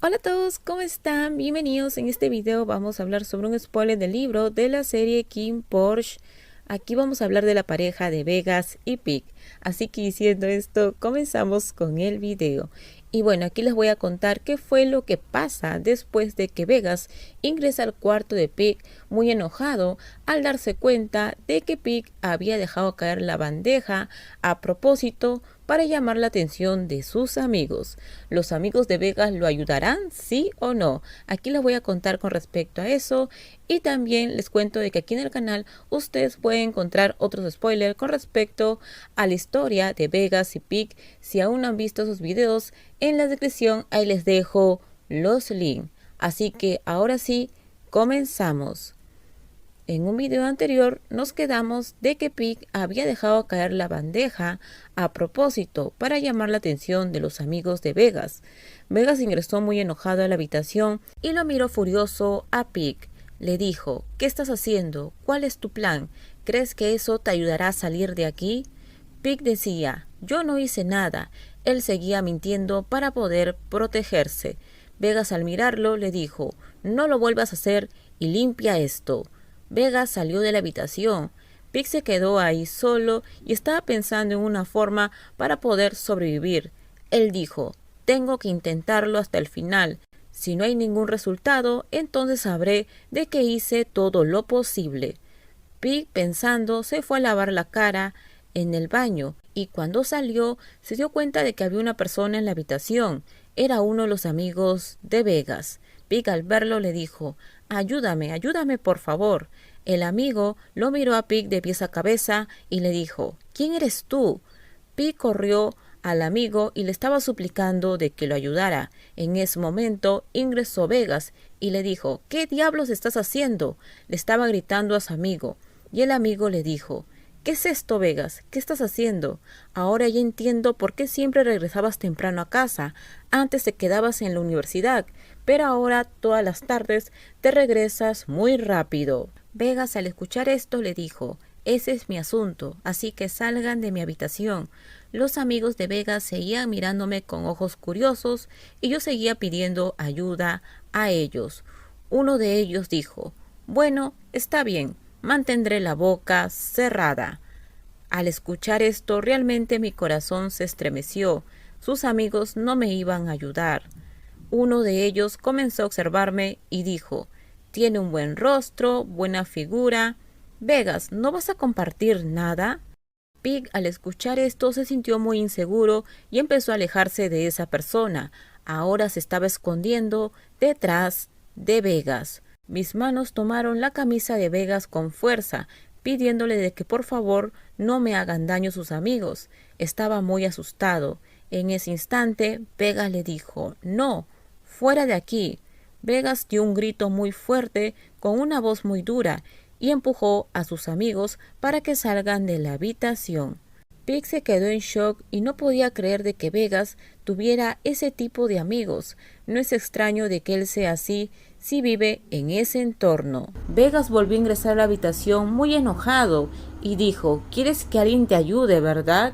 Hola a todos, ¿cómo están? Bienvenidos. En este video vamos a hablar sobre un spoiler del libro de la serie Kim Porsche. Aquí vamos a hablar de la pareja de Vegas y Pig. Así que diciendo esto, comenzamos con el video. Y bueno, aquí les voy a contar qué fue lo que pasa después de que Vegas ingresa al cuarto de Pig muy enojado al darse cuenta de que Pig había dejado caer la bandeja a propósito para llamar la atención de sus amigos. ¿Los amigos de Vegas lo ayudarán, sí o no? Aquí les voy a contar con respecto a eso y también les cuento de que aquí en el canal ustedes pueden encontrar otros spoilers con respecto a la historia de Vegas y Pig. Si aún no han visto esos videos, en la descripción ahí les dejo los links. Así que ahora sí, comenzamos. En un video anterior nos quedamos de que Pig había dejado caer la bandeja a propósito para llamar la atención de los amigos de Vegas. Vegas ingresó muy enojado a la habitación y lo miró furioso a Pig. Le dijo: ¿Qué estás haciendo? ¿Cuál es tu plan? ¿Crees que eso te ayudará a salir de aquí? Pig decía: yo no hice nada. Él seguía mintiendo para poder protegerse. Vegas, al mirarlo, le dijo: no lo vuelvas a hacer y limpia esto. Vegas salió de la habitación. Pig se quedó ahí solo y estaba pensando en una forma para poder sobrevivir. Él dijo: tengo que intentarlo hasta el final. Si no hay ningún resultado, entonces sabré de que hice todo lo posible. Pig, pensando, se fue a lavar la cara en el baño y cuando salió se dio cuenta de que había una persona en la habitación. Era uno de los amigos de Vegas. Pig, al verlo, le dijo: ayúdame, ayúdame por favor. El amigo lo miró a Pig de pies a cabeza y le dijo: ¿quién eres tú? Pig corrió al amigo y le estaba suplicando de que lo ayudara. En ese momento ingresó Vegas y le dijo: ¿qué diablos estás haciendo? Le estaba gritando a su amigo. Y el amigo le dijo: ¿qué es esto, Vegas? ¿Qué estás haciendo? Ahora ya entiendo por qué siempre regresabas temprano a casa. Antes te quedabas en la universidad, pero ahora todas las tardes te regresas muy rápido. Vegas, al escuchar esto, le dijo: ese es mi asunto, así que salgan de mi habitación. Los amigos de Vegas seguían mirándome con ojos curiosos y yo seguía pidiendo ayuda a ellos. Uno de ellos dijo: bueno, está bien, mantendré la boca cerrada. Al escuchar esto, realmente mi corazón se estremeció. Sus amigos no me iban a ayudar. Uno de ellos comenzó a observarme y dijo: tiene un buen rostro, buena figura. Vegas, ¿no vas a compartir nada? Pig, al escuchar esto, se sintió muy inseguro y empezó a alejarse de esa persona. Ahora se estaba escondiendo detrás de Vegas. Mis manos tomaron la camisa de Vegas con fuerza, pidiéndole de que por favor no me hagan daño sus amigos. Estaba muy asustado. En ese instante, Vegas le dijo: no, fuera de aquí. Vegas dio un grito muy fuerte con una voz muy dura y empujó a sus amigos para que salgan de la habitación. Pig se quedó en shock y no podía creer de que Vegas tuviera ese tipo de amigos. No es extraño de que él sea así si vive en ese entorno. Vegas volvió a ingresar a la habitación muy enojado y dijo: ¿quieres que alguien te ayude, verdad?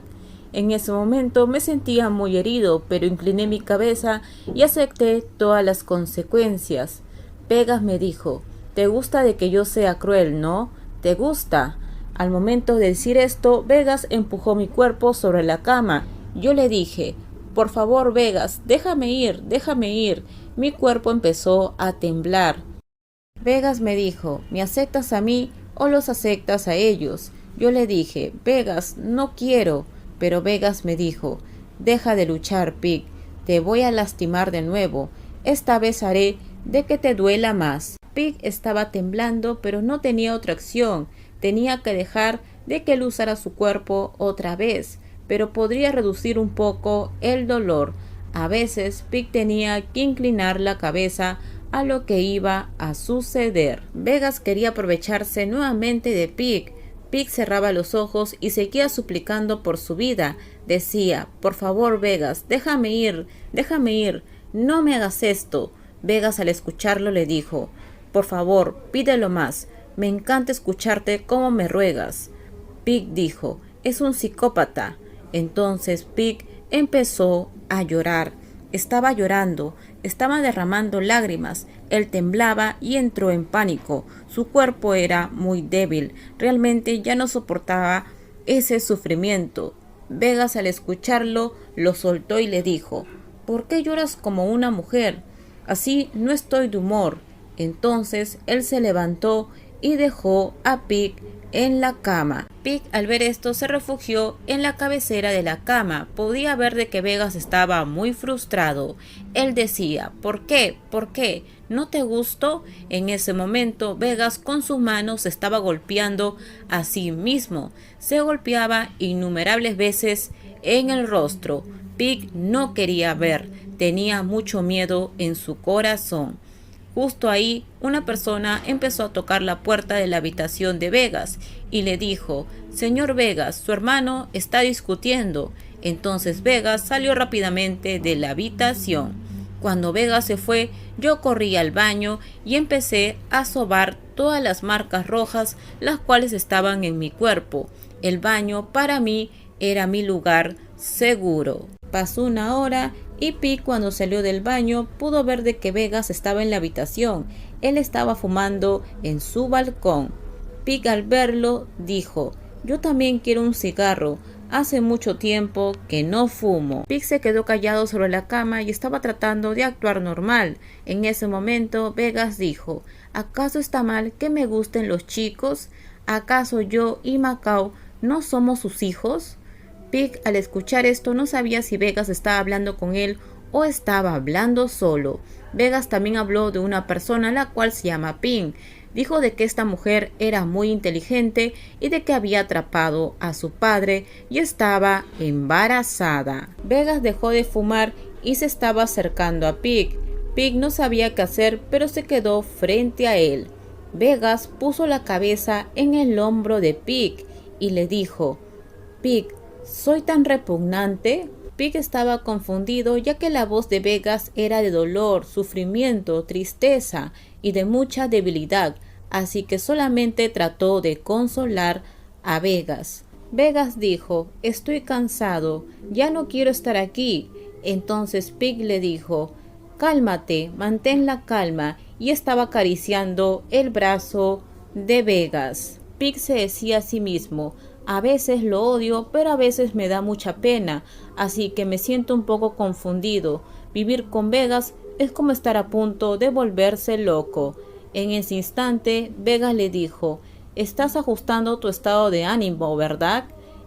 En ese momento me sentía muy herido, pero incliné mi cabeza y acepté todas las consecuencias. Vegas me dijo: te gusta de que yo sea cruel, ¿no? ¿Te gusta? Al momento de decir esto, Vegas empujó mi cuerpo sobre la cama. Yo le dije: por favor, Vegas, déjame ir, déjame ir. Mi cuerpo empezó a temblar. Vegas me dijo: ¿me aceptas a mí o los aceptas a ellos? Yo le dije: Vegas, no quiero. Pero Vegas me dijo: deja de luchar, Pig, te voy a lastimar de nuevo. Esta vez haré de que te duela más. Pig estaba temblando, pero no tenía otra acción. Tenía que dejar de que él usara su cuerpo otra vez, pero podría reducir un poco el dolor. A veces Pig tenía que inclinar la cabeza a lo que iba a suceder. Vegas quería aprovecharse nuevamente de Pig. Pig cerraba los ojos y seguía suplicando por su vida. Decía: por favor, Vegas, déjame ir, no me hagas esto. Vegas, al escucharlo, le dijo: por favor, pídelo más, me encanta escucharte cómo me ruegas. Pig dijo: es un psicópata. Entonces Pig empezó a llorar. Estaba llorando, estaba derramando lágrimas. Él temblaba y entró en pánico. Su cuerpo era muy débil. Realmente ya no soportaba ese sufrimiento. Vegas, al escucharlo, lo soltó y le dijo: ¿por qué lloras como una mujer? Así no estoy de humor. Entonces él se levantó y dejó a Pig en la cama. Pig, al ver esto, se refugió en la cabecera de la cama. Podía ver de que Vegas estaba muy frustrado. Él decía: ¿por qué? ¿por qué? ¿No te gustó? En ese momento, Vegas con sus manos se estaba golpeando a sí mismo. Se golpeaba innumerables veces en el rostro. Pig no quería ver, tenía mucho miedo en su corazón. Justo ahí, una persona empezó a tocar la puerta de la habitación de Vegas y le dijo: señor Vegas, su hermano está discutiendo. Entonces Vegas salió rápidamente de la habitación. Cuando Vegas se fue, yo corrí al baño y empecé a sobar todas las marcas rojas, las cuales estaban en mi cuerpo. El baño para mí era mi lugar seguro. Pasó una hora y Pig, cuando salió del baño, pudo ver de que Vegas estaba en la habitación. Él estaba fumando en su balcón. Pig, al verlo, dijo: yo también quiero un cigarro. Hace mucho tiempo que no fumo. Pig se quedó callado sobre la cama y estaba tratando de actuar normal. En ese momento, Vegas dijo: ¿acaso está mal que me gusten los chicos? ¿Acaso yo y Macao no somos sus hijos? Pig, al escuchar esto, no sabía si Vegas estaba hablando con él o estaba hablando solo. Vegas también habló de una persona, la cual se llama Pink. Dijo de que esta mujer era muy inteligente y de que había atrapado a su padre y estaba embarazada. Vegas dejó de fumar y se estaba acercando a Pig. Pig no sabía qué hacer, pero se quedó frente a él. Vegas puso la cabeza en el hombro de Pig y le dijo: Pig, ¿soy tan repugnante? Pig estaba confundido, ya que la voz de Vegas era de dolor, sufrimiento, tristeza y de mucha debilidad, así que solamente trató de consolar a Vegas. Vegas dijo: estoy cansado, ya no quiero estar aquí. Entonces Pig le dijo: cálmate, mantén la calma, y estaba acariciando el brazo de Vegas. Pig se decía a sí mismo: a veces lo odio, pero a veces me da mucha pena, así que me siento un poco confundido. Vivir con Vegas es como estar a punto de volverse loco. En ese instante, Vegas le dijo: estás ajustando tu estado de ánimo, ¿verdad?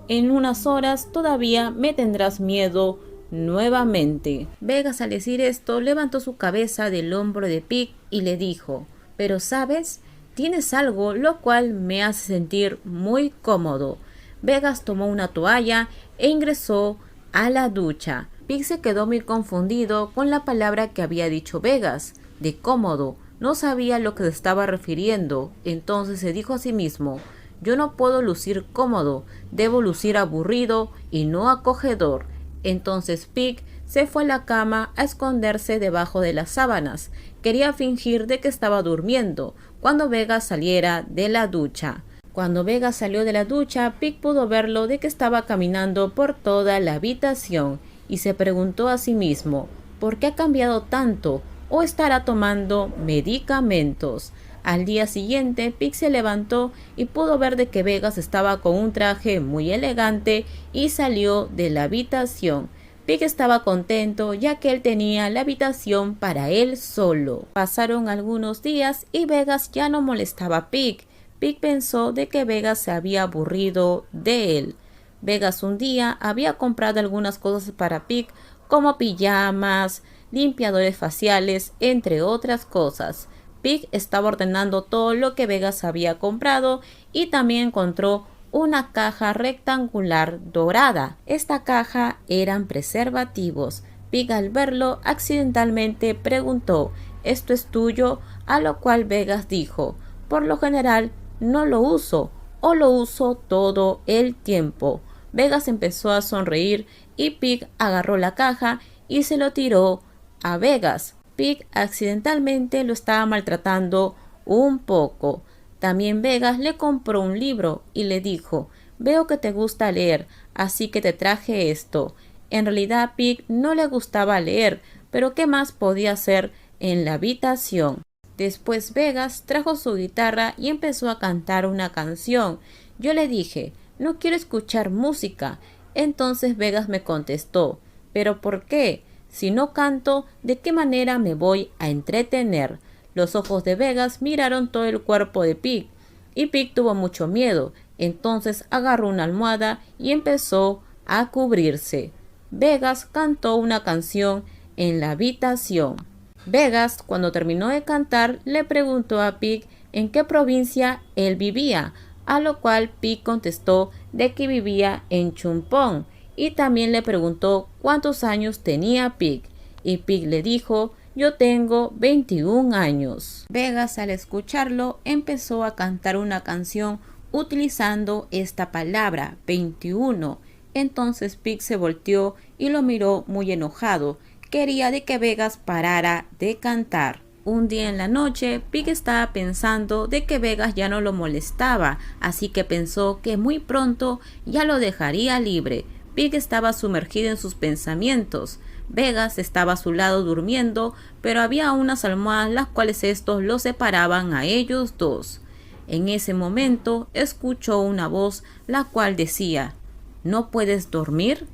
En unas horas todavía me tendrás miedo nuevamente. Vegas, al decir esto, levantó su cabeza del hombro de Pig y le dijo: pero ¿sabes? Tienes algo lo cual me hace sentir muy cómodo. Vegas tomó una toalla e ingresó a la ducha. Pig se quedó muy confundido con la palabra que había dicho Vegas, de cómodo. No sabía a lo que se estaba refiriendo. Entonces se dijo a sí mismo: yo no puedo lucir cómodo, debo lucir aburrido y no acogedor. Entonces Pig se fue a la cama a esconderse debajo de las sábanas. Quería fingir de que estaba durmiendo cuando Vegas saliera de la ducha. Cuando Vegas salió de la ducha, Pig pudo verlo de que estaba caminando por toda la habitación y se preguntó a sí mismo: ¿por qué ha cambiado tanto? ¿O estará tomando medicamentos? Al día siguiente, Pig se levantó y pudo ver de que Vegas estaba con un traje muy elegante y salió de la habitación. Pig estaba contento, ya que él tenía la habitación para él solo. Pasaron algunos días y Vegas ya no molestaba a Pig. Pig pensó de que Vegas se había aburrido de él. Vegas un día había comprado algunas cosas para Pig, como pijamas, limpiadores faciales, entre otras cosas. Pig estaba ordenando todo lo que Vegas había comprado y también encontró una caja rectangular dorada. Esta caja eran preservativos. Pig, al verlo, accidentalmente preguntó: ¿esto es tuyo? A lo cual Vegas dijo: por lo general no lo uso, o lo uso todo el tiempo. Vegas empezó a sonreír y Pig agarró la caja y se lo tiró a Vegas. Pig accidentalmente lo estaba maltratando un poco. También Vegas le compró un libro y le dijo: veo que te gusta leer, así que te traje esto. En realidad Pig no le gustaba leer, pero ¿qué más podía hacer en la habitación? Después Vegas trajo su guitarra y empezó a cantar una canción. Yo le dije, no quiero escuchar música. Entonces Vegas me contestó, ¿pero por qué? Si no canto, ¿de qué manera me voy a entretener? Los ojos de Vegas miraron todo el cuerpo de Pig, y Pig tuvo mucho miedo. Entonces agarró una almohada y empezó a cubrirse. Vegas cantó una canción en la habitación. Vegas, cuando terminó de cantar, le preguntó a Pig en qué provincia él vivía, a lo cual Pig contestó de que vivía en Chumpón, y también le preguntó cuántos años tenía Pig, y Pig le dijo, yo tengo 21 años. Vegas, al escucharlo, empezó a cantar una canción utilizando esta palabra, 21. Entonces Pig se volteó y lo miró muy enojado. Quería de que Vegas parara de cantar. Un día en la noche, Pig estaba pensando de que Vegas ya no lo molestaba, así que pensó que muy pronto ya lo dejaría libre. Pig estaba sumergido en sus pensamientos. Vegas estaba a su lado durmiendo, pero había unas almohadas las cuales estos lo separaban a ellos dos. En ese momento escuchó una voz la cual decía, ¿no puedes dormir?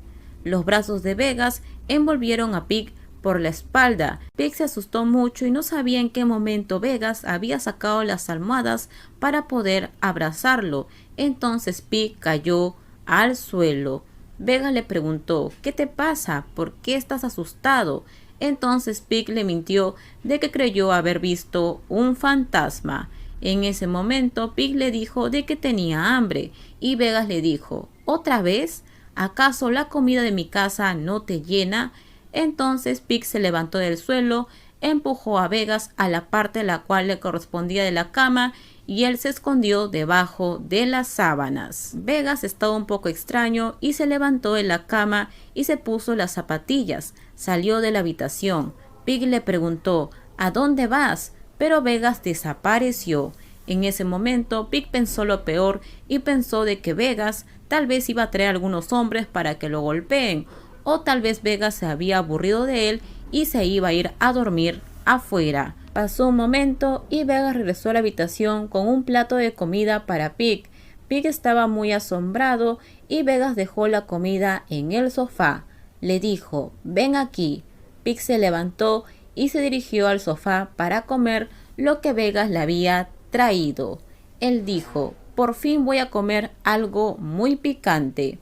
Los brazos de Vegas envolvieron a Pig por la espalda. Pig se asustó mucho y no sabía en qué momento Vegas había sacado las almohadas para poder abrazarlo. Entonces Pig cayó al suelo. Vegas le preguntó, ¿qué te pasa? ¿Por qué estás asustado? Entonces Pig le mintió de que creyó haber visto un fantasma. En ese momento Pig le dijo de que tenía hambre y Vegas le dijo, ¿otra vez? ¿Acaso la comida de mi casa no te llena? Entonces Pig se levantó del suelo, empujó a Vegas a la parte la cual le correspondía de la cama y él se escondió debajo de las sábanas. Vegas estaba un poco extraño y se levantó de la cama y se puso las zapatillas. Salió de la habitación. Pig le preguntó, ¿a dónde vas? Pero Vegas desapareció. En ese momento Pig pensó lo peor y pensó de que Vegas tal vez iba a traer a algunos hombres para que lo golpeen, o tal vez Vegas se había aburrido de él y se iba a ir a dormir afuera. Pasó un momento y Vegas regresó a la habitación con un plato de comida para Pig. Pig estaba muy asombrado y Vegas dejó la comida en el sofá. Le dijo, ven aquí. Pig se levantó y se dirigió al sofá para comer lo que Vegas le había traído. Él dijo, por fin voy a comer algo muy picante.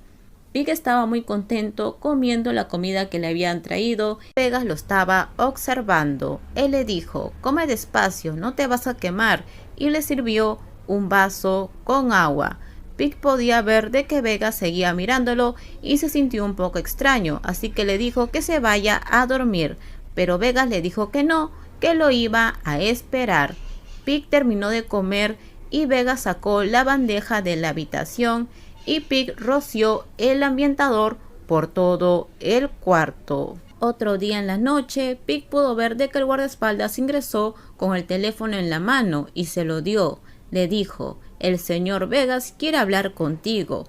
Pig estaba muy contento comiendo la comida que le habían traído. Vegas lo estaba observando. Él le dijo, come despacio, no te vas a quemar, y le sirvió un vaso con agua. Pig podía ver de que Vegas seguía mirándolo y se sintió un poco extraño, así que le dijo que se vaya a dormir, pero Vegas le dijo que no, que lo iba a esperar. Pig terminó de comer y Vegas sacó la bandeja de la habitación y Pig roció el ambientador por todo el cuarto. Otro día en la noche, Pig pudo ver de que el guardaespaldas ingresó con el teléfono en la mano y se lo dio. Le dijo, el señor Vegas quiere hablar contigo.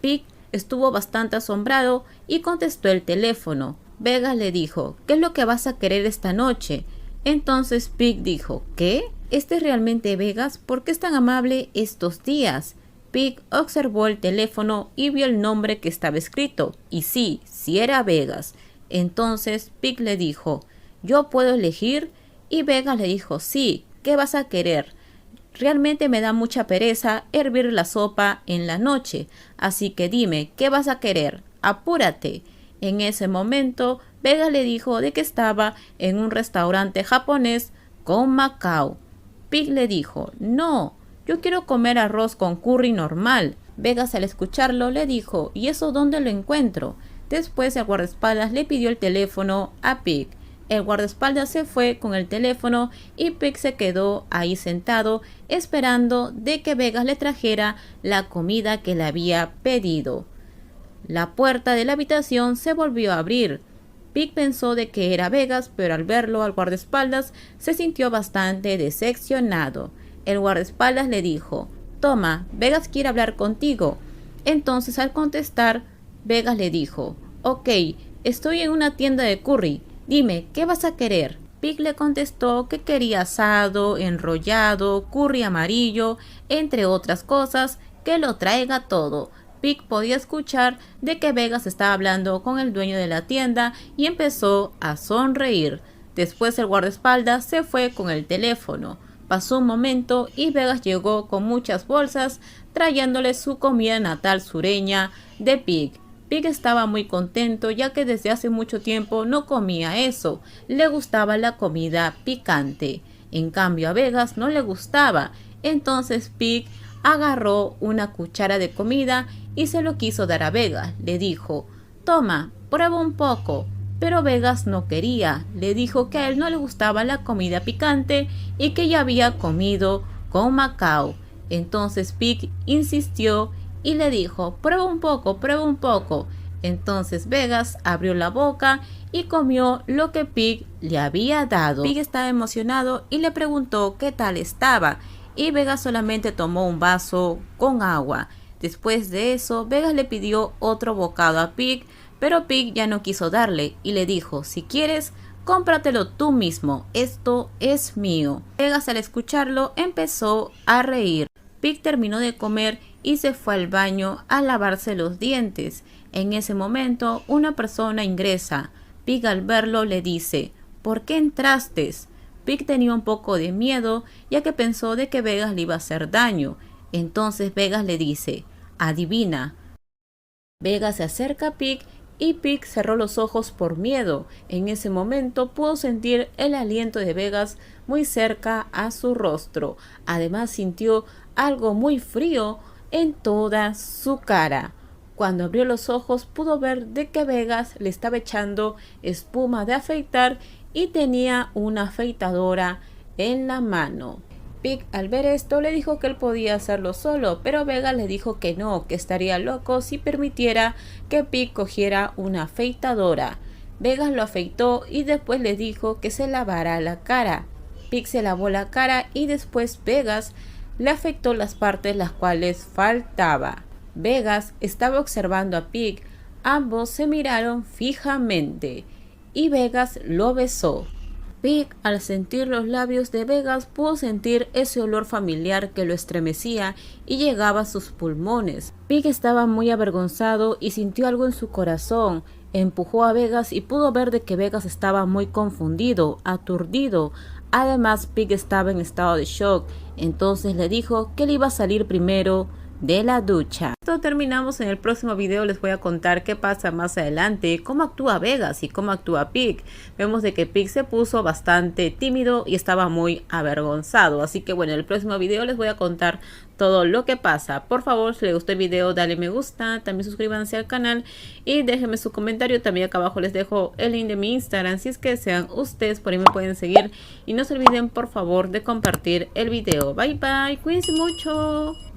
Pig estuvo bastante asombrado y contestó el teléfono. Vegas le dijo, ¿qué es lo que vas a querer esta noche? Entonces Pig dijo, ¿qué? ¿Este es realmente Vegas? ¿Por qué es tan amable estos días? Pig observó el teléfono y vio el nombre que estaba escrito. Y sí era Vegas. Entonces Pig le dijo, ¿yo puedo elegir? Y Vegas le dijo, sí, ¿qué vas a querer? Realmente me da mucha pereza hervir la sopa en la noche, así que dime, ¿qué vas a querer? Apúrate. En ese momento, Vegas le dijo de que estaba en un restaurante japonés con Macao. Pig le dijo, no, yo quiero comer arroz con curry normal. Vegas, al escucharlo, le dijo, ¿y eso dónde lo encuentro? Después el guardaespaldas le pidió el teléfono a Pig. El guardaespaldas se fue con el teléfono y Pig se quedó ahí sentado esperando de que Vegas le trajera la comida que le había pedido. La puerta de la habitación se volvió a abrir. Pig pensó de que era Vegas, pero al verlo al guardaespaldas se sintió bastante decepcionado. El guardaespaldas le dijo, toma, Vegas quiere hablar contigo. Entonces al contestar, Vegas le dijo, ok, estoy en una tienda de curry, Dime, ¿qué vas a querer? Pig le contestó que quería asado, enrollado, curry amarillo, entre otras cosas, que lo traiga todo. Pig podía escuchar de que Vegas estaba hablando con el dueño de la tienda y empezó a sonreír. Después el guardaespaldas se fue con el teléfono. Pasó un momento y Vegas llegó con muchas bolsas trayéndole su comida natal sureña de Pig. Pig estaba muy contento ya que desde hace mucho tiempo no comía eso. Le gustaba la comida picante. En cambio a Vegas no le gustaba. Entonces Pig agarró una cuchara de comida y se lo quiso dar a Vegas. Le dijo, toma, prueba un poco. Pero Vegas no quería. Le dijo que a él no le gustaba la comida picante y que ya había comido con Macao. Entonces Pig insistió y le dijo, prueba un poco, prueba un poco. Entonces Vegas abrió la boca y comió lo que Pig le había dado. Pig estaba emocionado y le preguntó qué tal estaba, y Vegas solamente tomó un vaso con agua. Después de eso, Vegas le pidió otro bocado a Pig, pero Pig ya no quiso darle y le dijo, si quieres, cómpratelo tú mismo, esto es mío. Vegas al escucharlo empezó a reír. Pig terminó de comer y se fue al baño a lavarse los dientes. En ese momento una persona ingresa. Pig al verlo le dice, ¿por qué entraste? Pig tenía un poco de miedo ya que pensó de que Vegas le iba a hacer daño. Entonces Vegas le dice, adivina. Vegas se acerca a Pig y Pig cerró los ojos por miedo. En ese momento pudo sentir el aliento de Vegas muy cerca a su rostro. Además sintió algo muy frío en toda su cara. Cuando abrió los ojos pudo ver de que Vegas le estaba echando espuma de afeitar y tenía una afeitadora en la mano. Pig al ver esto le dijo que él podía hacerlo solo, pero Vegas le dijo que no, que estaría loco si permitiera que Pig cogiera una afeitadora. Vegas lo afeitó y después le dijo que se lavara la cara. Pig se lavó la cara y después Vegas le afeitó las partes las cuales faltaba. Vegas estaba observando a Pig, ambos se miraron fijamente y Vegas lo besó. Pig, al sentir los labios de Vegas, pudo sentir ese olor familiar que lo estremecía y llegaba a sus pulmones. Pig estaba muy avergonzado y sintió algo en su corazón. Empujó a Vegas y pudo ver de que Vegas estaba muy confundido, aturdido. Además, Pig estaba en estado de shock. Entonces le dijo que él iba a salir primero de la ducha. Esto terminamos. En el próximo video les voy a contar qué pasa más adelante, cómo actúa Vegas y cómo actúa Pig. Vemos de que Pig se puso bastante tímido y estaba muy avergonzado, así que bueno, en el próximo video les voy a contar todo lo que pasa. Por favor, si les gustó el video, dale me gusta, también suscríbanse al canal y déjenme su comentario. También acá abajo les dejo el link de mi Instagram, si es que desean ustedes, por ahí me pueden seguir. Y no se olviden por favor de compartir el video. Bye bye, cuídense mucho.